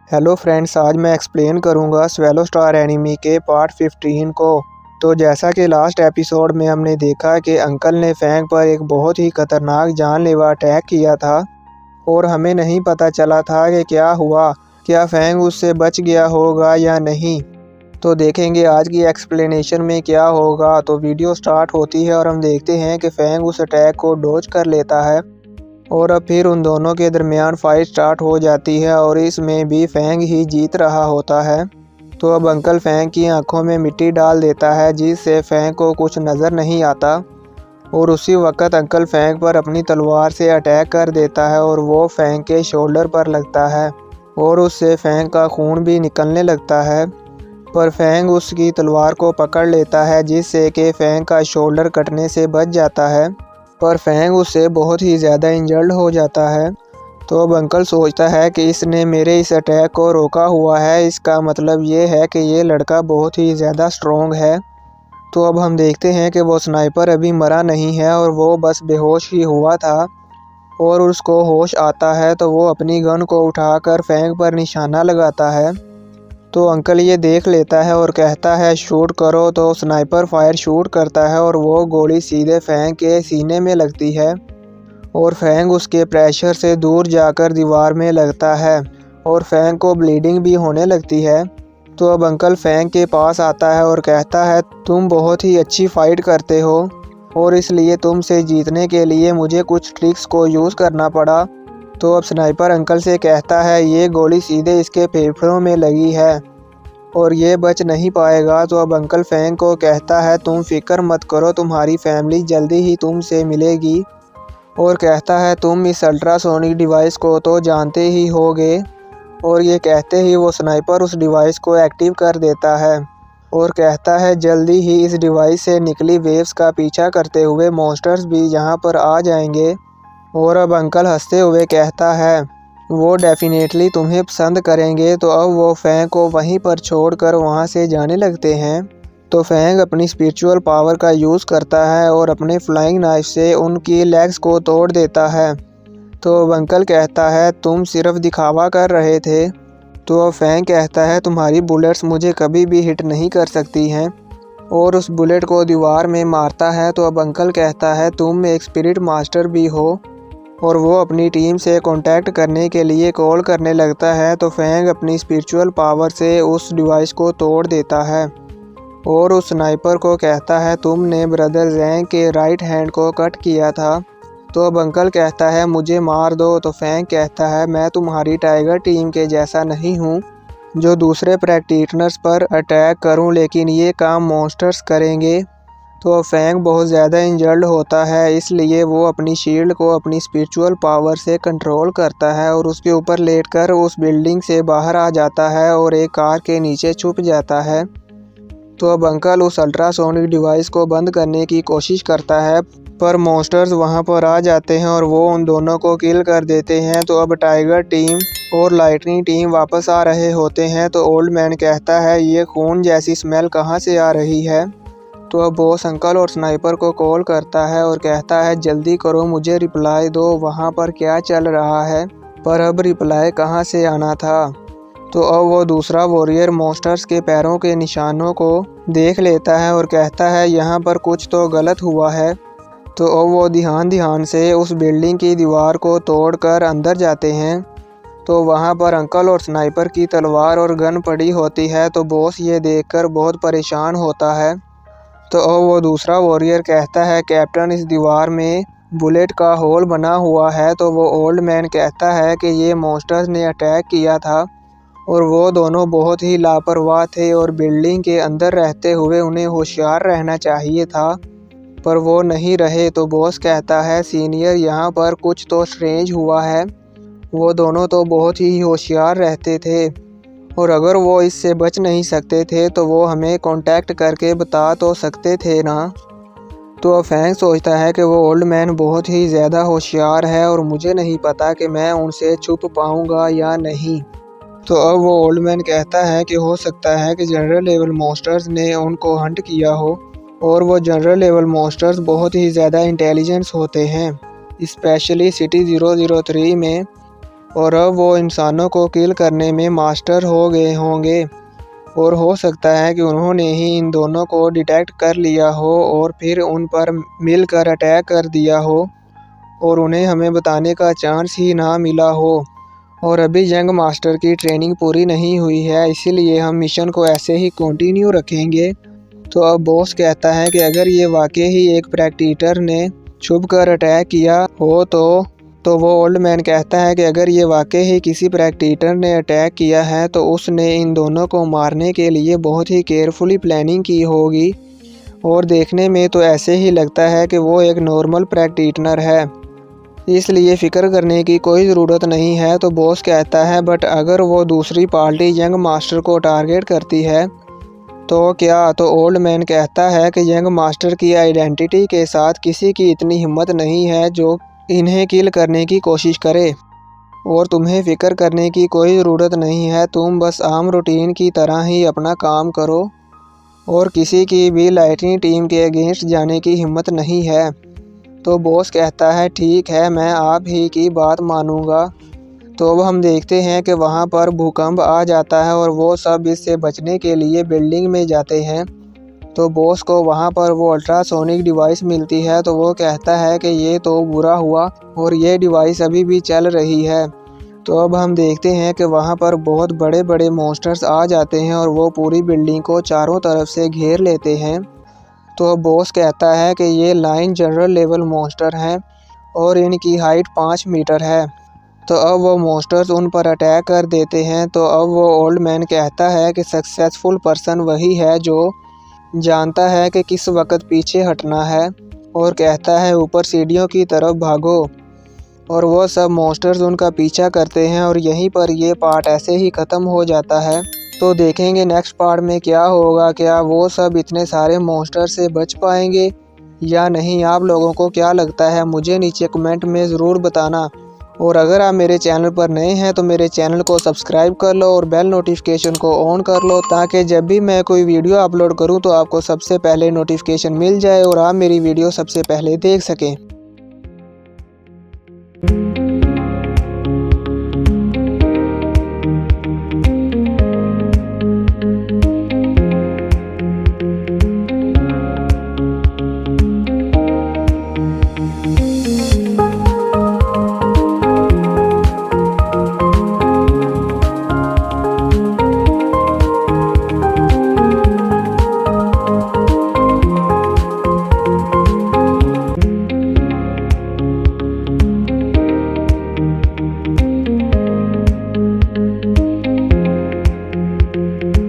Hello friends, आज मैं explain करूंगा स्वेलो स्टार एनिमी के पार्ट 15 को। तो जैसा कि लास्ट एपिसोड में हमने देखा कि अंकल ने फैंग पर एक बहुत ही खतरनाक जानलेवा अटैक किया था और हमें नहीं पता चला था कि क्या हुआ, क्या फैंग उससे बच गया होगा या नहीं। तो देखेंगे आज की एक्सप्लेनेशन में क्या होगा। तो वीडियो स्टार्ट होती है और हम देखते हैं कि फैंग उस अटैक को डॉज कर लेता है और अब फिर उन दोनों के दरमियान फाइट स्टार्ट हो जाती है और इसमें भी फैंग ही जीत रहा होता है। तो अब अंकल फैंग की आंखों में मिट्टी डाल देता है जिससे फैंग को कुछ नज़र नहीं आता और उसी वक्त अंकल फैंग पर अपनी तलवार से अटैक कर देता है और वो फैंग के शोल्डर पर लगता है और उससे फैंग का खून भी निकलने लगता है। पर फैंग उसकी तलवार को पकड़ लेता है जिससे कि फैंग का शोल्डर कटने से बच जाता है, पर फैंग उससे बहुत ही ज़्यादा इंजर्ड हो जाता है। तो अब अंकल सोचता है कि इसने मेरे इस अटैक को रोका हुआ है, इसका मतलब ये है कि ये लड़का बहुत ही ज़्यादा स्ट्रॉन्ग है। तो अब हम देखते हैं कि वो स्नाइपर अभी मरा नहीं है और वो बस बेहोश ही हुआ था और उसको होश आता है तो वो अपनी गन को उठाकर फैंग पर निशाना लगाता है। तो अंकल ये देख लेता है और कहता है शूट करो। तो स्नाइपर फायर शूट करता है और वो गोली सीधे फैंग के सीने में लगती है और फैंग उसके प्रेशर से दूर जाकर दीवार में लगता है और फैंग को ब्लीडिंग भी होने लगती है। तो अब अंकल फैंग के पास आता है और कहता है तुम बहुत ही अच्छी फाइट करते हो और इसलिए तुमसे जीतने के लिए मुझे कुछ ट्रिक्स को यूज़ करना पड़ा। तो अब स्नाइपर अंकल से कहता है ये गोली सीधे इसके फेफड़ों में लगी है और ये बच नहीं पाएगा। तो अब अंकल फैंग को कहता है तुम फिक्र मत करो, तुम्हारी फैमिली जल्दी ही तुमसे मिलेगी और कहता है तुम इस अल्ट्रासोनिक डिवाइस को तो जानते ही होगे। और ये कहते ही वो स्नाइपर उस डिवाइस को एक्टिव कर देता है और कहता है जल्दी ही इस डिवाइस से निकली वेव्स का पीछा करते हुए मॉन्स्टर्स भी यहाँ पर आ जाएंगे। और अब अंकल हंसते हुए कहता है वो डेफिनेटली तुम्हें पसंद करेंगे। तो अब वो फैंग को वहीं पर छोड़कर वहाँ से जाने लगते हैं। तो फैंग अपनी स्पिरिचुअल पावर का यूज़ करता है और अपने फ्लाइंग नाइफ से उनकी लेग्स को तोड़ देता है। तो अब अंकल कहता है तुम सिर्फ दिखावा कर रहे थे। तो अब फैंग कहता है तुम्हारी बुलेट्स मुझे कभी भी हिट नहीं कर सकती हैं और उस बुलेट को दीवार में मारता है। तो अब अंकल कहता है तुम एक स्पिरिट मास्टर भी हो और वो अपनी टीम से कांटेक्ट करने के लिए कॉल करने लगता है। तो फैंग अपनी स्पिरिचुअल पावर से उस डिवाइस को तोड़ देता है और उस स्नाइपर को कहता है तुमने ब्रदर जैंग के राइट हैंड को कट किया था। तो अब अंकल कहता है मुझे मार दो। तो फैंग कहता है मैं तुम्हारी टाइगर टीम के जैसा नहीं हूँ जो दूसरे प्रैक्टिशनर्स पर अटैक करूँ, लेकिन ये काम मॉन्स्टर्स करेंगे। तो अब फैंग बहुत ज़्यादा इंजर्ड होता है, इसलिए वो अपनी शील्ड को अपनी स्पिरिचुअल पावर से कंट्रोल करता है और उसके ऊपर लेटकर उस बिल्डिंग से बाहर आ जाता है और एक कार के नीचे छुप जाता है। तो अब अंकल उस अल्ट्रासोनिक डिवाइस को बंद करने की कोशिश करता है, पर मॉन्स्टर्स वहां पर आ जाते हैं और वो उन दोनों को किल कर देते हैं। तो अब टाइगर टीम और लाइटनिंग टीम वापस आ रहे होते हैं। तो ओल्ड मैन कहता है ये खून जैसी स्मेल कहाँ से आ रही है। तो अब बॉस अंकल और स्नाइपर को कॉल करता है और कहता है जल्दी करो, मुझे रिप्लाई दो, वहाँ पर क्या चल रहा है। पर अब रिप्लाई कहाँ से आना था। तो अब वो दूसरा वॉरियर मॉन्स्टर्स के पैरों के निशानों को देख लेता है और कहता है यहाँ पर कुछ तो गलत हुआ है। तो अब वो ध्यान से उस बिल्डिंग की दीवार को तोड़कर अंदर जाते हैं। तो वहाँ पर अंकल और स्नाइपर की तलवार और गन पड़ी होती है। तो बॉस ये देखकर बहुत परेशान होता है। तो अब वो दूसरा वॉरियर कहता है कैप्टन इस दीवार में बुलेट का होल बना हुआ है। तो वो ओल्ड मैन कहता है कि ये मॉन्स्टर्स ने अटैक किया था और वो दोनों बहुत ही लापरवाह थे और बिल्डिंग के अंदर रहते हुए उन्हें होशियार रहना चाहिए था, पर वो नहीं रहे। तो बॉस कहता है सीनियर यहाँ पर कुछ तो स्ट्रेंज हुआ है, वो दोनों तो बहुत ही होशियार रहते थे और अगर वो इससे बच नहीं सकते थे तो वो हमें कांटेक्ट करके बता तो सकते थे ना। तो अब फैंग सोचता है कि वो ओल्ड मैन बहुत ही ज़्यादा होशियार है और मुझे नहीं पता कि मैं उनसे छुप पाऊँगा या नहीं। तो अब वो ओल्ड मैन कहता है कि हो सकता है कि जनरल लेवल मॉन्स्टर्स ने उनको हंट किया हो और वो जनरल लेवल मॉन्स्टर्स बहुत ही ज़्यादा इंटेलिजेंस होते हैं, स्पेशली सिटी 003 में और अब वो इंसानों को किल करने में मास्टर हो गए होंगे और हो सकता है कि उन्होंने ही इन दोनों को डिटेक्ट कर लिया हो और फिर उन पर मिलकर अटैक कर दिया हो और उन्हें हमें बताने का चांस ही ना मिला हो। और अभी यंग मास्टर की ट्रेनिंग पूरी नहीं हुई है, इसीलिए हम मिशन को ऐसे ही कंटिन्यू रखेंगे। तो अब बॉस कहता है कि अगर ये वाकई ही एक प्रैक्टिटर ने छुप कर अटैक किया हो तो वो ओल्ड मैन कहता है कि अगर ये वाकई ही किसी प्रैक्टिटर ने अटैक किया है तो उसने इन दोनों को मारने के लिए बहुत ही केयरफुली प्लानिंग की होगी और देखने में तो ऐसे ही लगता है कि वो एक नॉर्मल प्रैक्टिशनर है, इसलिए फ़िक्र करने की कोई ज़रूरत नहीं है। तो बॉस कहता है बट अगर वो दूसरी पार्टी यंग मास्टर को टारगेट करती है तो क्या? तो ओल्ड मैन कहता है कि यंग मास्टर की आइडेंटिटी के साथ किसी की इतनी हिम्मत नहीं है जो इन्हें किल करने की कोशिश करे और तुम्हें फ़िक्र करने की कोई ज़रूरत नहीं है, तुम बस आम रूटीन की तरह ही अपना काम करो और किसी की भी लाइटनिंग टीम के अगेंस्ट जाने की हिम्मत नहीं है। तो बॉस कहता है ठीक है, मैं आप ही की बात मानूंगा। तो अब हम देखते हैं कि वहां पर भूकंप आ जाता है और वो सब इससे बचने के लिए बिल्डिंग में जाते हैं। तो बॉस को वहां पर वो अल्ट्रासोनिक डिवाइस मिलती है, तो वो कहता है कि ये तो बुरा हुआ और ये डिवाइस अभी भी चल रही है। तो अब हम देखते हैं कि वहां पर बहुत बड़े बड़े मॉन्स्टर्स आ जाते हैं और वो पूरी बिल्डिंग को चारों तरफ से घेर लेते हैं। तो बॉस कहता है कि ये लाइन जनरल लेवल मॉन्स्टर हैं और इनकी हाइट 5 मीटर है। तो अब वो मॉन्स्टर्स उन पर अटैक कर देते हैं। तो अब वो ओल्ड मैन कहता है कि सक्सेसफुल पर्सन वही है जो जानता है कि किस वक्त पीछे हटना है और कहता है ऊपर सीढ़ियों की तरफ भागो और वो सब मॉन्स्टर्स उनका पीछा करते हैं और यहीं पर ये पार्ट ऐसे ही ख़त्म हो जाता है। तो देखेंगे नेक्स्ट पार्ट में क्या होगा, क्या वो सब इतने सारे मॉन्स्टर से बच पाएंगे या नहीं। आप लोगों को क्या लगता है मुझे नीचे कमेंट में ज़रूर बताना। और अगर आप मेरे चैनल पर नए हैं तो मेरे चैनल को सब्सक्राइब कर लो और बेल नोटिफिकेशन को ऑन कर लो ताकि जब भी मैं कोई वीडियो अपलोड करूं तो आपको सबसे पहले नोटिफिकेशन मिल जाए और आप मेरी वीडियो सबसे पहले देख सकें।